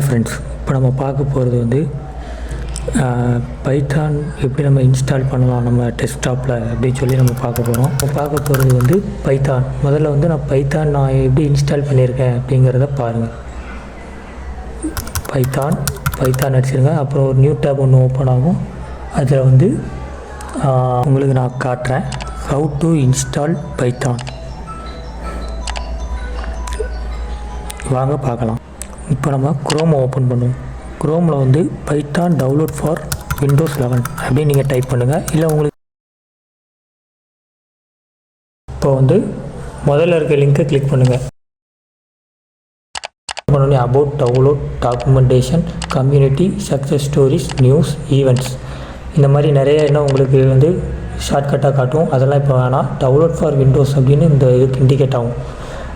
Hi friends, இப்போ நம்ம பார்க்க போகிறது வந்து பைத்தான் எப்படி நம்ம இன்ஸ்டால் பண்ணலாம் நம்ம டெஸ்க்டாப்பில் அப்படின்னு சொல்லி நம்ம பார்க்க போகிறோம். இப்போ பார்க்க போகிறது வந்து பைத்தான். முதல்ல வந்து நான் எப்படி இன்ஸ்டால் பண்ணியிருக்கேன் அப்படிங்கிறத பாருங்கள். பைத்தான் அடிச்சிருங்க. அப்புறம் ஒரு நியூ டேப் ஒன்று ஓப்பன் ஆகும். அதில் வந்து உங்களுக்கு நான் காட்டுறேன் ஹவு டு இன்ஸ்டால் பைத்தான். வாங்க பார்க்கலாம். இப்போ நம்ம குரோமை ஓப்பன் பண்ணுவோம். குரோமில் வந்து பைத்தான் டவுன்லோட் ஃபார் விண்டோஸ் 11 அப்படின்னு நீங்கள் டைப் பண்ணுங்கள். இல்லை உங்களுக்கு இப்போ வந்து முதல்ல இருக்க லிங்க்கை கிளிக் பண்ணுங்கள். பண்ணோடனே about download documentation community success stories news events இந்த மாதிரி நிறைய என்ன உங்களுக்கு வந்து ஷார்ட்கட்டாக காட்டும். அதெல்லாம் இப்போ வேணாம். டவுன்லோட் ஃபார் விண்டோஸ் அப்படின்னு இந்த இதுக்கு இண்டிகேட் ஆகும்.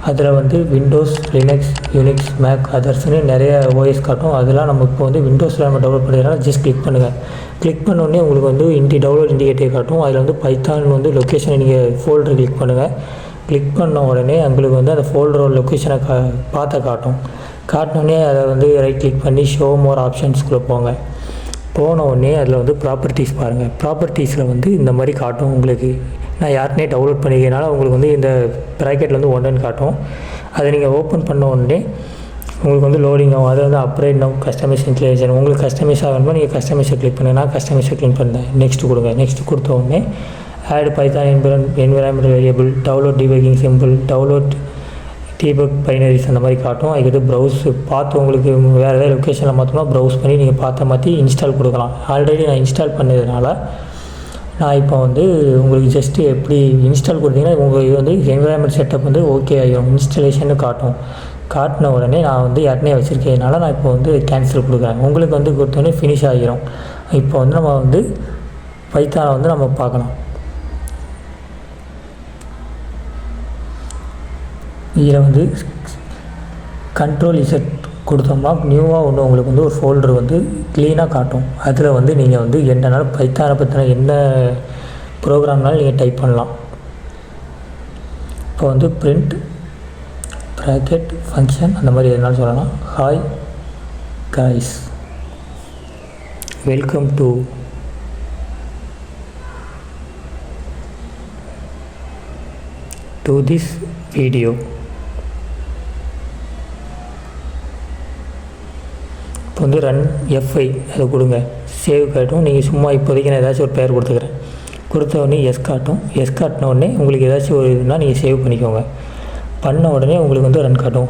அதில் வந்து விண்டோஸ், லினக்ஸ், யூனிக்ஸ், மேக், அதர்ஸ்னு நிறைய ஓஎஸ் காட்டும். அதெல்லாம் நம்ம இப்போ வந்து விண்டோஸில் நம்ம டவுன்லோட் பண்ணுறதுனால ஜஸ்ட் கிளிக் பண்ணுங்கள். கிளிக் பண்ணோடனே உங்களுக்கு வந்து டவுன்லோட் இண்டிகேட்டே காட்டும். அதில் வந்து பைத்தான் வந்து லொக்கேஷனை நீங்கள் ஃபோல்டர் கிளிக் பண்ணுங்கள். கிளிக் பண்ண உடனே உங்களுக்கு வந்து அந்த ஃபோல்டரோட லொக்கேஷனை காட்டினோடனே அதை வந்து ரைட் கிளிக் பண்ணி ஷோ மோர் ஆப்ஷன்ஸ்குள்ளே போங்க. போன உடனே அதில் வந்து ப்ராப்பர்ட்டிஸ் பாருங்கள். ப்ராப்பர்ட்டிஸில் வந்து இந்த மாதிரி காட்டும். உங்களுக்கு நான் யாருனே டவுன்லோட் பண்ணிக்கிறதுனால உங்களுக்கு வந்து இந்த ப்ராக்கெட்டில் வந்து 1ன்னு காட்டும். அதை நீங்கள் ஓப்பன் பண்ண உடனே உங்களுக்கு வந்து லோடிங் ஆகும். அதை வந்து அப்ரைட் நவ் கஸ்டமைஸ் இன்ஸ்டலேஷன் உங்களுக்கு கஸ்டமைஸ் ஆகணுமா நீங்கள் கஸ்டமைஸை கிளிக் பண்ணுங்கள். நான் கஸ்டமைஸை கிளிக் பண்ணேன். நெக்ஸ்ட் கொடுங்க. நெக்ஸ்ட் கொடுத்த உடனே add Python environment variable, download debugging symbols, download debug binaries அந்த மாதிரி காட்டும். அதுக்கு ப்ரௌஸ் பார்த்து உங்களுக்கு வேறு ஏதாவது லொக்கேஷனில் மாற்றோம்னா ப்ரௌஸ் பண்ணி நீங்கள் பார்த்த மாற்றி இன்ஸ்டால் கொடுக்கலாம். ஆல்ரெடி நான் இன்ஸ்டால் பண்ணதுனால நான் இப்போ வந்து உங்களுக்கு ஜஸ்ட்டு எப்படி இன்ஸ்டால் கொடுத்தீங்கன்னா உங்களுக்கு இது வந்து என்விரான்மெண்ட் செட்டப் வந்து ஓகே ஆகிடும். இன்ஸ்டாலேஷன்னு காட்டின உடனே நான் வந்து யாருனே வச்சுருக்கிறதுனால நான் இப்போ வந்து கேன்சல் கொடுக்குறேன். உங்களுக்கு வந்து கொடுத்தோடனே ஃபினிஷ் ஆகிடும். இப்போ வந்து நம்ம வந்து பைத்தானை வந்து நம்ம பார்க்கலாம். இதில் வந்து கண்ட்ரோல் இசட் கொடுத்தோம்னா நியூவாக ஒன்று உங்களுக்கு வந்து ஒரு ஃபோல்டர் வந்து க்ளீனாக காட்டும். அதில் வந்து நீங்கள் வந்து என்னன்னாலும் பைத்தானை பற்றின என்ன ப்ரோக்ராம்னாலும் நீங்கள் டைப் பண்ணலாம். இப்போ வந்து பிரிண்ட் ப்ராக்கெட் ஃபங்க்ஷன் அந்த மாதிரி எதுனாலும் சொல்லலாம். Hi guys, welcome to this video. இப்போ வந்து ரன் F5 அதை கொடுங்க. சேவ் காட்டும். நீங்கள் சும்மா இப்போதைக்கு நான் ஏதாச்சும் ஒரு பேர் கொடுத்துக்கிறேன். கொடுத்த உடனே எஸ் காட்டும். எஸ் காட்டின உடனே உங்களுக்கு ஏதாச்சும் ஒரு இதுனா நீங்கள் சேவ் பண்ணிக்கோங்க. பண்ண உடனே உங்களுக்கு வந்து ரன் காட்டும்.